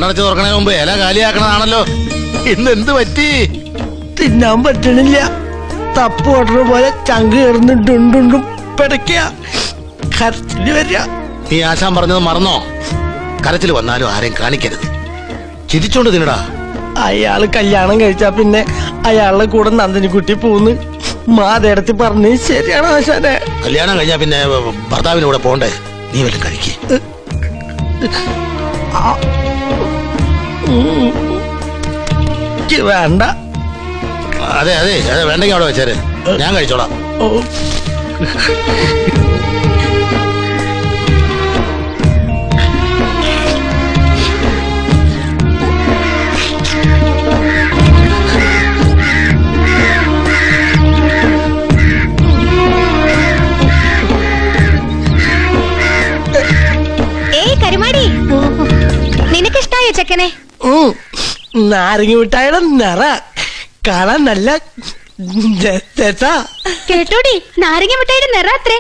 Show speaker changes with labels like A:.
A: കണ്ണടച്ച് തുറക്കണേ മുമ്പ് ഇല കാലിയാക്കണതാണല്ലോ. ഇന്ന് എന്ത് പറ്റി?
B: തിന്നാൻ പറ്റണില്ല. തപ്പ് ഓടുന്ന പോലെ ചങ്ക് കയറുന്നു ഡുണ്ടുണ്ടും പിടയ്ക്കുക, കരച്ചില് വരിക.
A: നീ ആശാൻ പറഞ്ഞത് മറന്നോ? കരച്ചിൽ വന്നാലും ആരെയും കാണിക്കരുത്, ചിരിച്ചോണ്ട് തിന്നടാ.
B: അയാള് കല്യാണം കഴിച്ചാ പിന്നെ അയാളുടെ കൂടെ നന്ദിനിക്കുട്ടി പോന്ന് മാതേടത്തി പറഞ്ഞ് ശരിയാണ് ആശാനെ.
A: കല്യാണം കഴിഞ്ഞാ പിന്നെ ഭർത്താവിന്റെ കൂടെ പോണ്ടേ? നീ വല്ലതും കഴിക്കേ.
B: വേണ്ട.
A: അതെ അതെ അതെ, വേണ്ടെങ്കിൽ അവിടെ വെച്ചേര്, ഞാൻ കഴിച്ചോളാം.
C: നിനക്കിഷ്ടായോ ചെക്കനെ?
B: നാരങ്ങ മിഠായിയുടെ നിറ കാണാൻ നല്ല
C: കേട്ടോടി, നാരങ്ങ മിഠായിയുടെ നിറ അത്രേ.